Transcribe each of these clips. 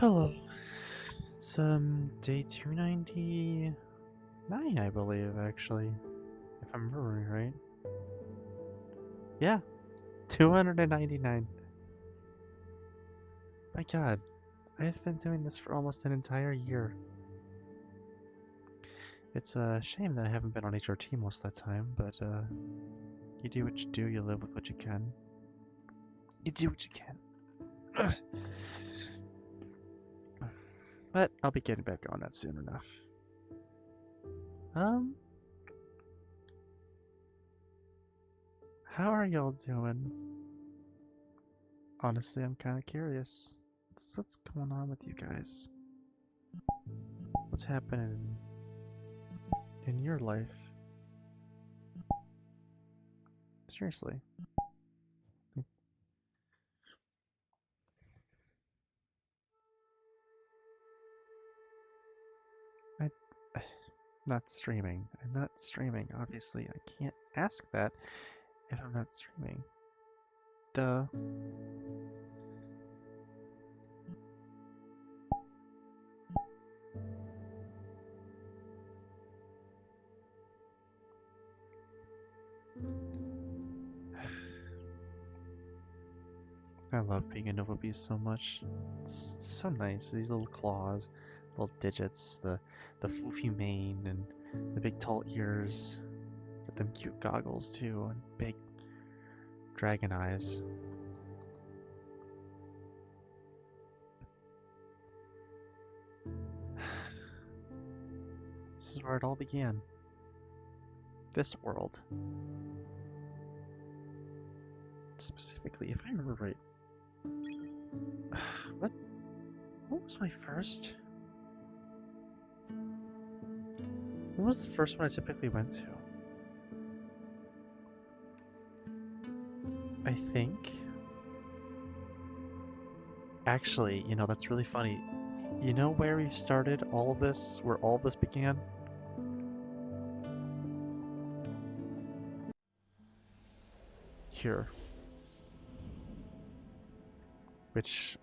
Hello. It's day 299, I believe, actually. If I'm remembering right. Yeah, 299. My god, I've been doing this for almost an entire year. It's a shame that I haven't been on HRT most of that time, but you do what you do, you live with what you can. You do what you can. Ugh. But I'll be getting back on that soon enough. Um, how are y'all doing? Honestly, I'm kind of curious. What's going on with you guys? What's happening in your life? Seriously. I, I'm not streaming. I'm not streaming. Obviously, I can't ask that if I'm not streaming. Duh. I love being a Nova Beast so much. It's so nice. These little claws, little digits, the floofy mane, and the big tall ears. Got them cute goggles too, and big dragon eyes. This is where it all began. This world. Specifically, if I remember right. What? What was my first? What was the first one I typically went to? I think. Actually, that's really funny. You know where we started all of this? Where all of this began? Here. Which.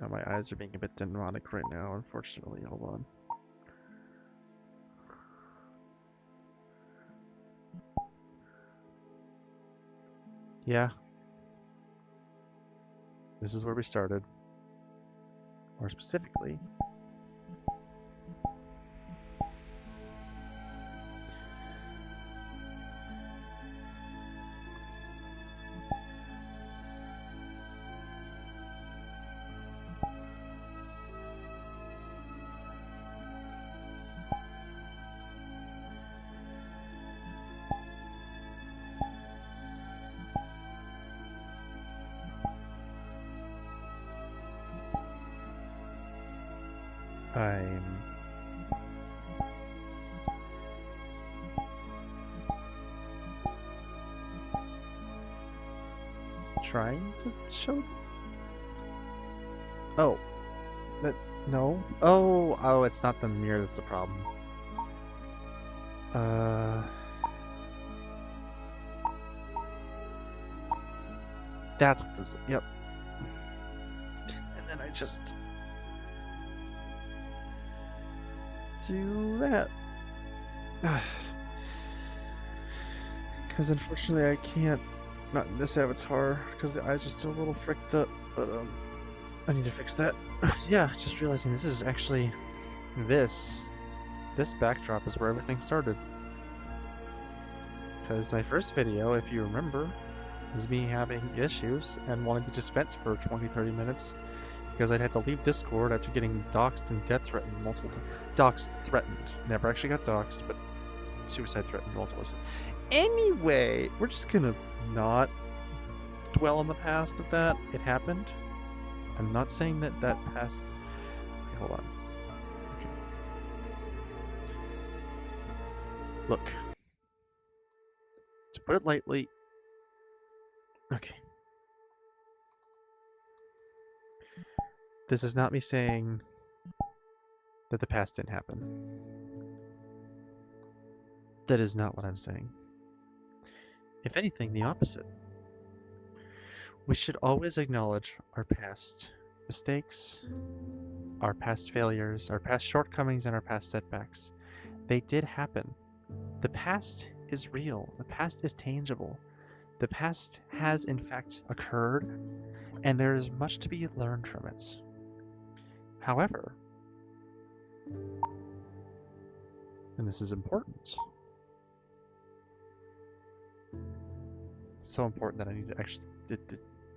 Now my eyes are being a bit demonic right now, unfortunately. Hold on. Yeah. This is where we started. More specifically, I'm trying to show them. Oh. That. No. Oh, it's not the mirror that's the problem. Uh. That's what this is. Yep. And then I just do that. Because unfortunately I can't, not in this avatar, because the eyes are still a little fricked up, but I need to fix that. Yeah, just realizing this is actually, this backdrop is where everything started. Because my first video, if you remember, was me having issues and wanting to just vent for 20-30 minutes because I'd had to leave Discord after getting doxxed and death threatened multiple times. Doxxed, threatened. Never actually got doxxed, but suicide threatened multiple times. Anyway, we're just gonna not dwell on the past of that. It happened. I'm not saying that past... Okay, hold on. Okay. Look. To put it lightly... Okay. This is not me saying that the past didn't happen. That is not what I'm saying. If anything, the opposite. We should always acknowledge our past mistakes, our past failures, our past shortcomings, and our past setbacks. They did happen. The past is real, the past is tangible. The past has, in fact, occurred, and there is much to be learned from it. However, and this is important, so important that I need to actually. The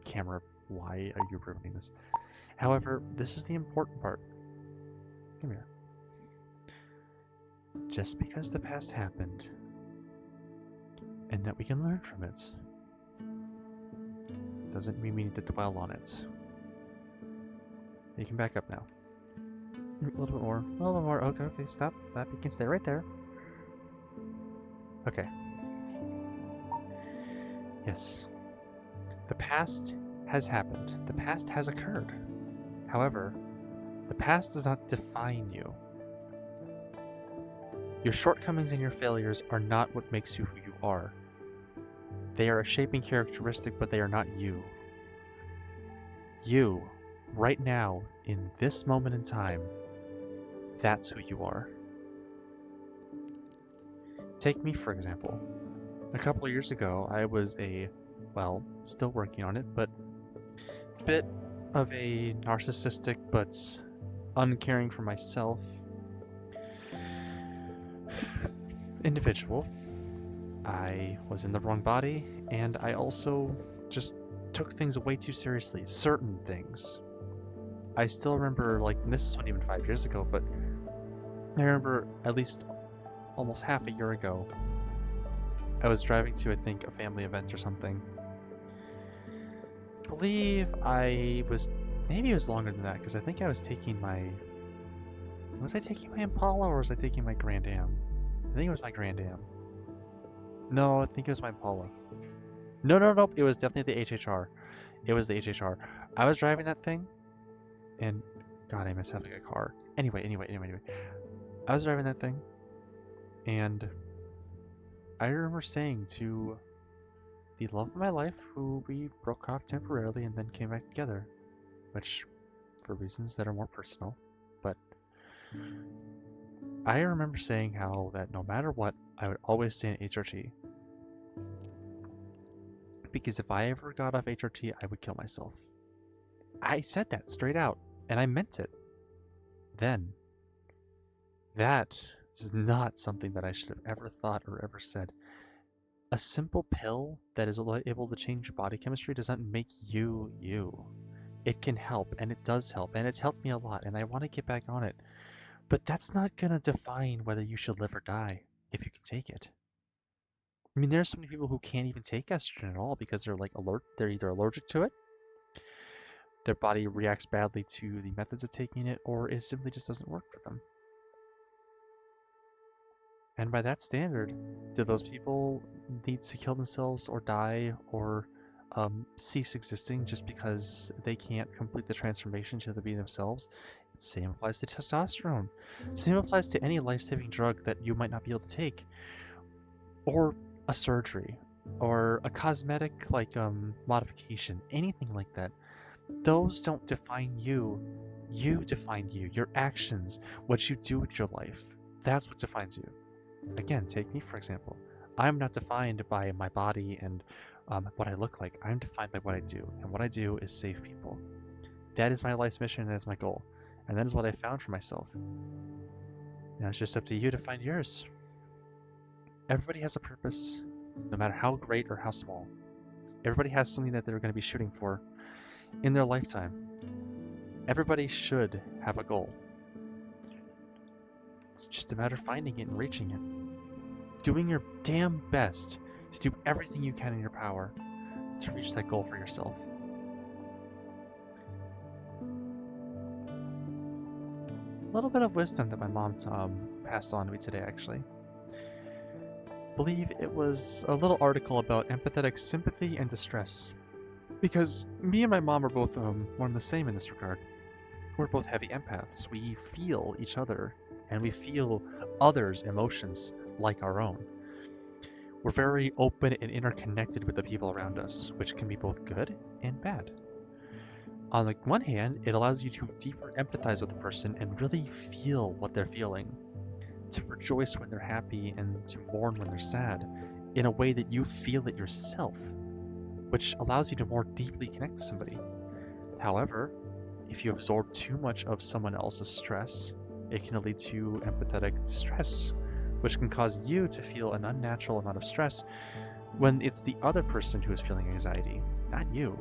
camera, why are you ruining this? However, this is the important part. Come here. Just because the past happened, and that we can learn from it, doesn't mean we need to dwell on it. You can back up now. A little bit more. A little bit more. Okay, okay, stop. Stop. You can stay right there. Okay. Yes. The past has happened. The past has occurred. However, the past does not define you. Your shortcomings and your failures are not what makes you who you are. They are a shaping characteristic, but they are not you. You, right now, in this moment in time, that's who you are. Take me, for example. A couple of years ago, I was still working on it, but a bit of a narcissistic but uncaring for myself individual. I was in the wrong body, and I also just took things way too seriously. Certain things. I still remember, and this wasn't even 5 years ago, but I remember at least almost half a year ago, I was driving to, I think, a family event or something. I believe maybe it was longer than that, because I think I was taking was I taking my Impala or was I taking my Grand Am? I think it was my Grand Am. No, I think it was my Impala. No, it was definitely the HHR. It was the HHR. I was driving that thing, and God, I miss having a car. Anyway. I was driving that thing, and I remember saying to the love of my life, who we broke off temporarily and then came back together, which, for reasons that are more personal, but I remember saying how that no matter what, I would always stay in HRT. Because if I ever got off HRT, I would kill myself. I said that straight out, and I meant it. Then, that is not something that I should have ever thought or ever said. A simple pill that is able to change your body chemistry does not make you you. It can help, and it does help, and it's helped me a lot, and I want to get back on it. But that's not going to define whether you should live or die if you can take it. I mean, there's so many people who can't even take estrogen at all because they're either allergic to it, their body reacts badly to the methods of taking it, or it simply just doesn't work for them. And by that standard, do those people need to kill themselves or die or cease existing just because they can't complete the transformation to be themselves? Same applies to testosterone. Same applies to any life-saving drug that you might not be able to take. Or a surgery. Or a cosmetic, modification. Anything like that. Those don't define you. You define you. Your actions. What you do with your life. That's what defines you. Again, take me for example. I'm not defined by my body and what I look like. I'm defined by what I do. And what I do is save people. That is my life's mission and that is my goal. And that is what I found for myself. Now it's just up to you to find yours. Everybody has a purpose, no matter how great or how small. Everybody has something that they're going to be shooting for in their lifetime. Everybody should have a goal. It's just a matter of finding it and reaching it. Doing your damn best to do everything you can in your power to reach that goal for yourself. A little bit of wisdom that my mom passed on to me today, actually. I believe it was a little article about empathetic sympathy and distress. Because me and my mom are both one and the same in this regard. We're both heavy empaths. We feel each other, and we feel others' emotions like our own. We're very open and interconnected with the people around us, which can be both good and bad. On the one hand, it allows you to deeper empathize with the person and really feel what they're feeling, to rejoice when they're happy and to mourn when they're sad, in a way that you feel it yourself, which allows you to more deeply connect with somebody. However, if you absorb too much of someone else's stress, it can lead to empathetic distress, which can cause you to feel an unnatural amount of stress when it's the other person who is feeling anxiety, not you.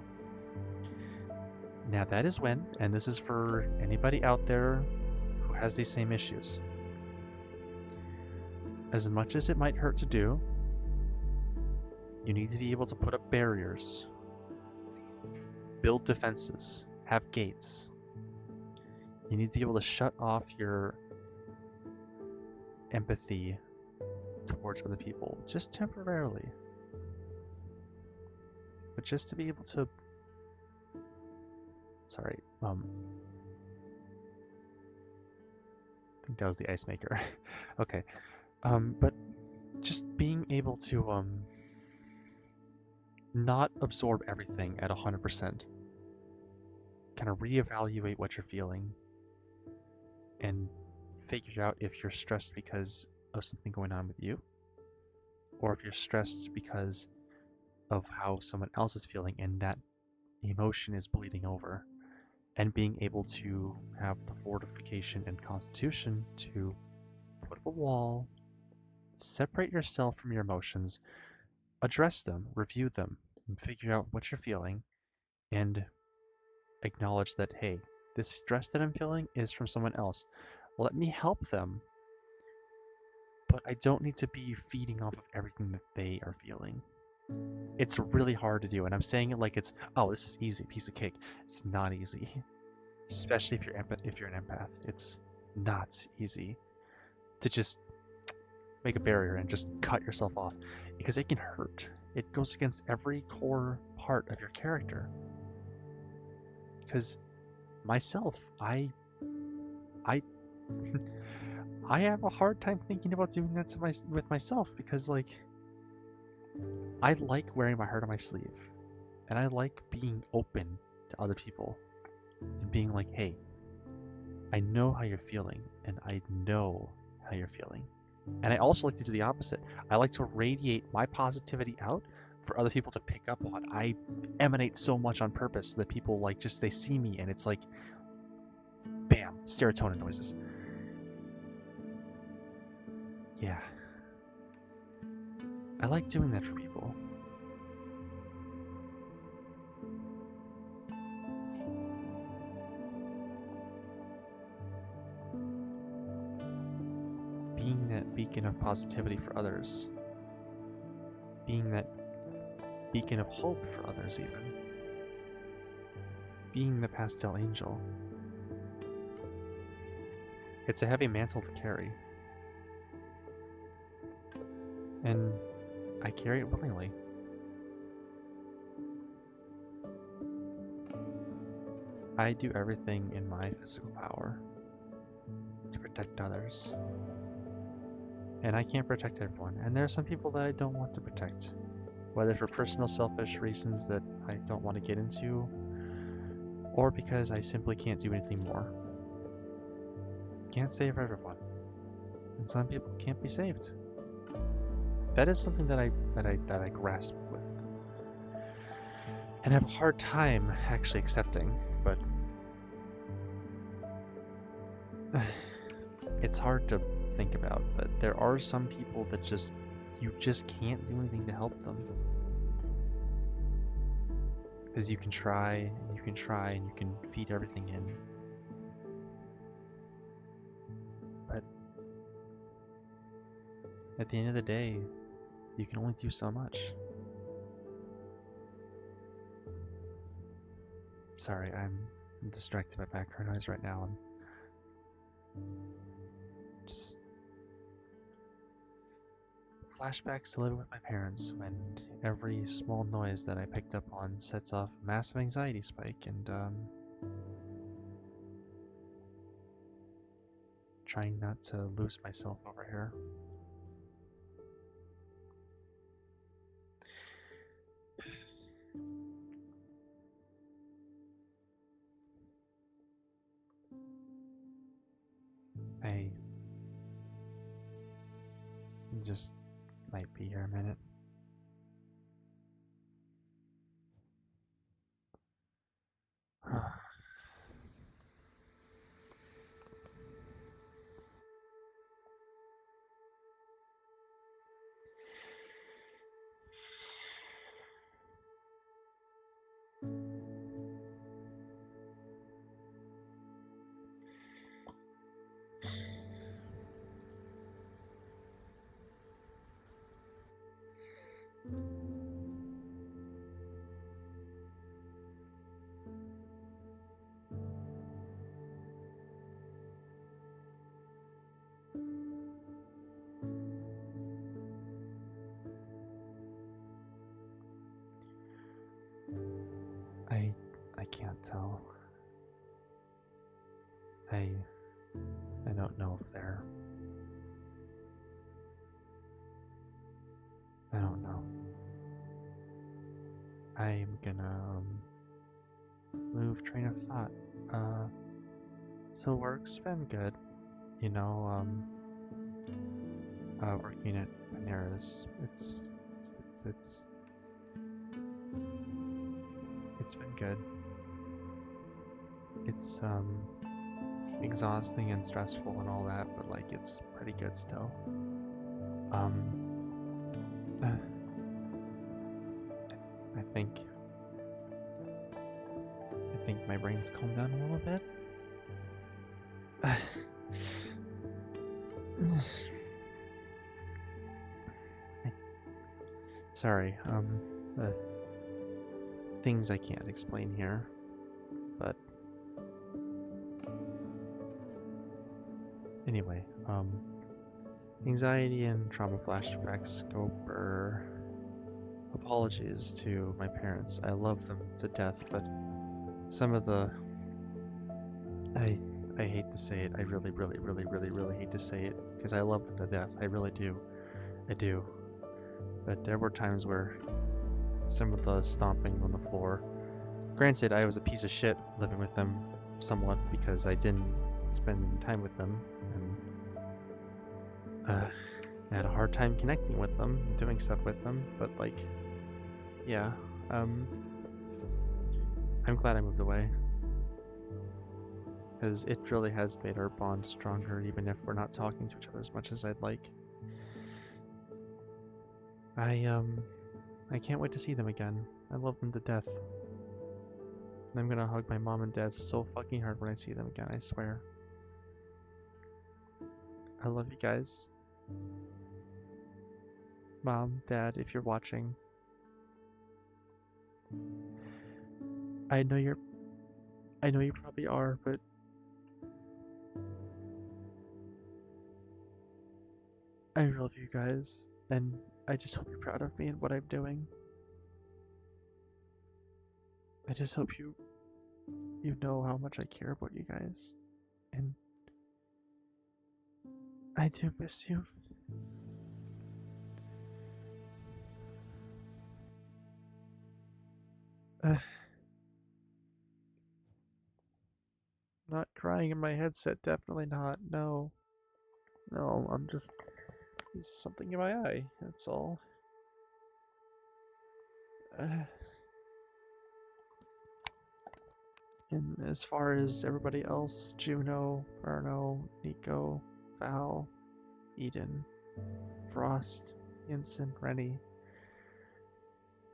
Now, that is when, and this is for anybody out there who has these same issues, as much as it might hurt to do, you need to be able to put up barriers, build defenses, have gates. You need to be able to shut off your empathy towards other people, just temporarily. But just to be able to... Sorry, I think that was the ice maker. Okay. But just being able to, not absorb everything at 100%. Kind of reevaluate what you're feeling and figure out if you're stressed because of something going on with you, or if you're stressed because of how someone else is feeling and that emotion is bleeding over, and being able to have the fortification and constitution to put up a wall, separate yourself from your emotions, address them, review them, and figure out what you're feeling, and acknowledge that, hey, this stress that I'm feeling is from someone else. Let me help them, but I don't need to be feeding off of everything that they are feeling. It's really hard to do, and I'm saying it like it's, oh, this is easy, piece of cake. It's not easy, especially if you're an empath. It's not easy to just make a barrier and just cut yourself off, because it can hurt. It goes against every core part of your character. Because myself, I I have a hard time thinking about doing that with myself, because like I like wearing my heart on my sleeve, and I like being open to other people and being like, hey, I know how you're feeling, and I know how you're feeling. And I also like to do the opposite. I like to radiate my positivity out for other people to pick up on. I emanate so much on purpose that people like just they see me and it's like bam, serotonin noises. Yeah. I like doing that for people. Being that beacon of positivity for others. Being that beacon of hope for others, even. Being the pastel angel. It's a heavy mantle to carry. And I carry it willingly. I do everything in my physical power to protect others. And I can't protect everyone. And there are some people that I don't want to protect, whether for personal selfish reasons that I don't want to get into, or because I simply can't do anything more. Can't save everyone. And some people can't be saved. That is something that I grasp with. And have a hard time actually accepting, but it's hard to think about, but there are some people that you just can't do anything to help them. Because you can try, and you can try, and you can feed everything in. But at the end of the day, you can only do so much. Sorry, I'm distracted by background noise right now. I'm just flashbacks to living with my parents when every small noise that I picked up on sets off a massive anxiety spike, and trying not to lose myself over here. just might be here a minute. I can't tell. I don't know if they're. I don't know. I'm gonna move train of thought. So work's been good. You know, working at Panera's. It's it's been good. It's exhausting and stressful and all that, but like it's pretty good still. Um, I think my brain's calmed down a little bit. Sorry, things I can't explain here, but anyway, anxiety and trauma flashbacks go burr. Apologies to my parents. I love them to death, but some of the I hate to say it. I really hate to say it because I love them to death. I really do. I do. But there were times where some of the stomping on the floor. Granted, I was a piece of shit living with them somewhat because I didn't spend time with them and I had a hard time connecting with them, doing stuff with them, but like yeah, I'm glad I moved away. Because it really has made our bond stronger, even if we're not talking to each other as much as I'd like. I can't wait to see them again. I love them to death. And I'm gonna hug my mom and dad so fucking hard when I see them again, I swear. I love you guys. Mom, Dad, if you're watching. I know you probably are, but I love you guys, and I just hope you're proud of me and what I'm doing. I just hope you know how much I care about you guys, and I do miss you. Not crying in my headset, definitely not. No. No, I'm just. There's something in my eye, that's all. And as far as everybody else, Juno, Verno, Nico, Val, Eden, Frost, Vincent, Rennie,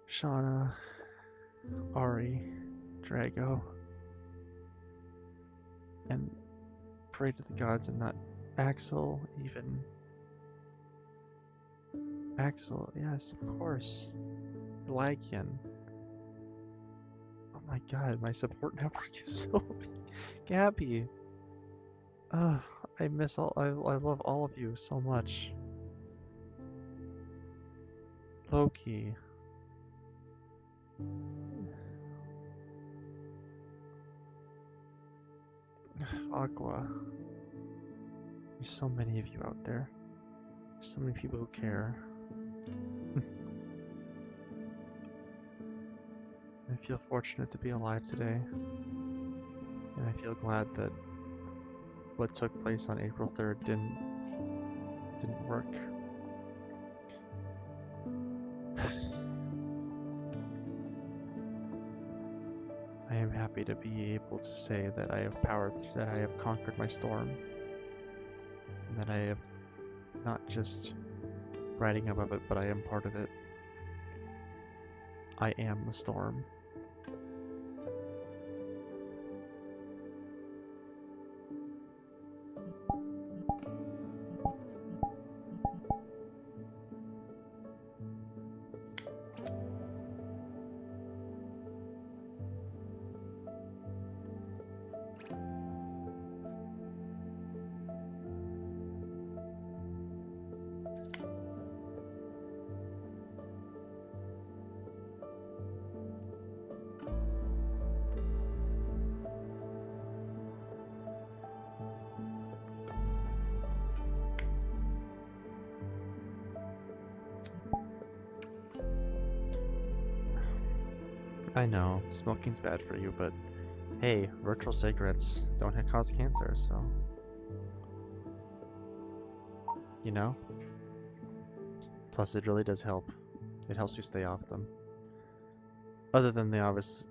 Shauna, Ari, Drago, and pray to the gods I'm not Axel, even. Axel, yes, of course. Lycan. Oh my god, my support network is so big. Gabby. I miss I love all of you so much. Loki. Aqua. There's so many of you out there. There's so many people who care. I feel fortunate to be alive today. And I feel glad that what took place on April 3rd didn't work. am happy to be able to say that I have that I have conquered my storm. And that I have not just riding above it, but I am part of it. I am the storm. I know, smoking's bad for you, but hey, virtual cigarettes don't cause cancer, so... You know? Plus, it really does help. It helps you stay off them. Other than the obvious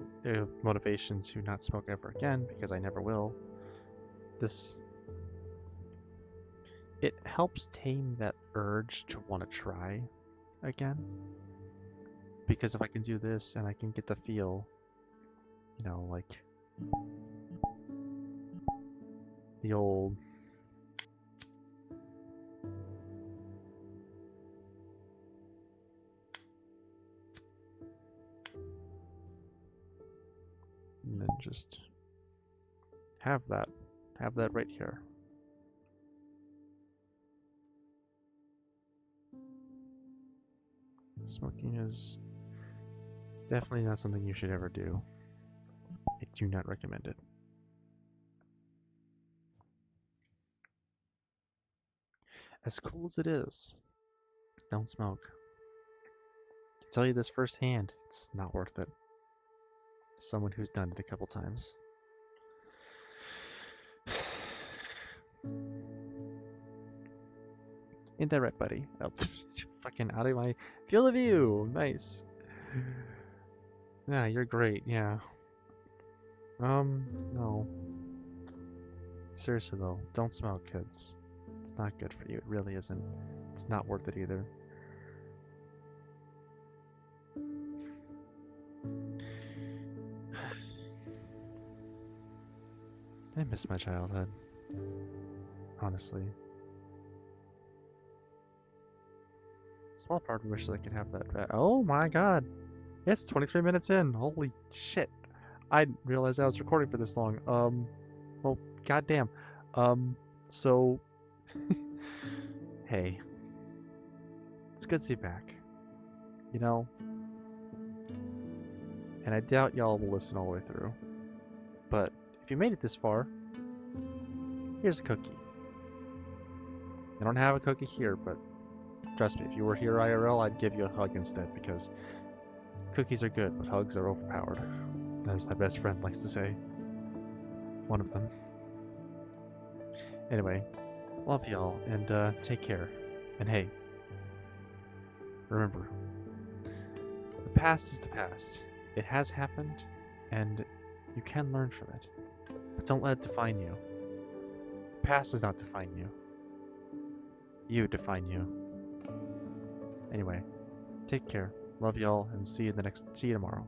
motivation to not smoke ever again, because I never will. It helps tame that urge to want to try again. Because if I can do this and I can get the feel, you know, like the old and then just have that right here. Smoking is definitely not something you should ever do. I do not recommend it. As cool as it is, don't smoke. I can tell you this firsthand, it's not worth it. As someone who's done it a couple times. Ain't that right, buddy? Oh, fucking out of my field of view. Nice. Yeah, you're great. Yeah. No. Seriously though, don't smoke, kids. It's not good for you. It really isn't. It's not worth it either. I miss my childhood. Honestly. Small part of me wishes I could have that. Oh my god! It's 23 minutes in! Holy shit! I didn't realize I was recording for this long. Well, goddamn. So... hey. It's good to be back. You know? And I doubt y'all will listen all the way through. But if you made it this far, here's a cookie. I don't have a cookie here, but trust me, if you were here IRL, I'd give you a hug instead, because cookies are good, but hugs are overpowered. As my best friend likes to say. One of them. Anyway, love y'all, and take care. And hey, remember, the past is the past. It has happened, and you can learn from it. But don't let it define you. The past does not define you. You define you. Anyway, take care. Love y'all, and see you tomorrow.